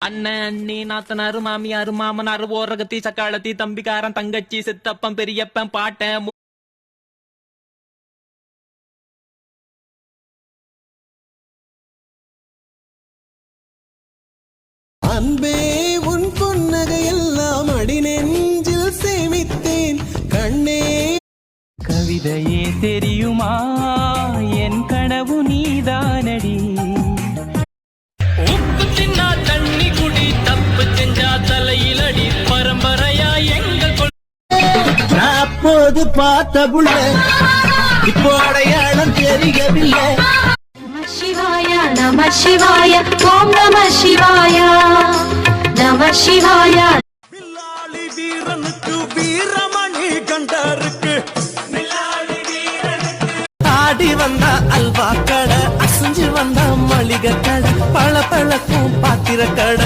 அண்ணன் அண்ணி நாத்தனாரு மாமியாரு மாமனாரு ஓரகத்தி சக்காலத்தி தம்பிக்காரன் தங்கச்சி சித்தப்பன் பெரியப்பன் பாட்டன் அன்பே உன் புன்னகை எல்லாம் அடி நெஞ்சில் சேமித்தேன் கண்ணே. கவிதையே தெரியுமா என் கனவு நீதானடி. உப்பு தின்னா தண்ணி குடி தப்பு செஞ்சா தலையில் அடி பரம்பரையா எங்கள் அப்போது பார்த்த புள்ள இப்போ அடையாளம் தெரியவில்லை. சிவாய நம சிவாய ஓம் நம சிவாய நம சிவாய. பில்லாளி வீரனுக்கு வீரமணி கண்டருக்கு ஆடி வந்த அல்வா கடை அசைஞ்சு வந்த மளிகை கடை பளபளக்கும் பாத்திர கடை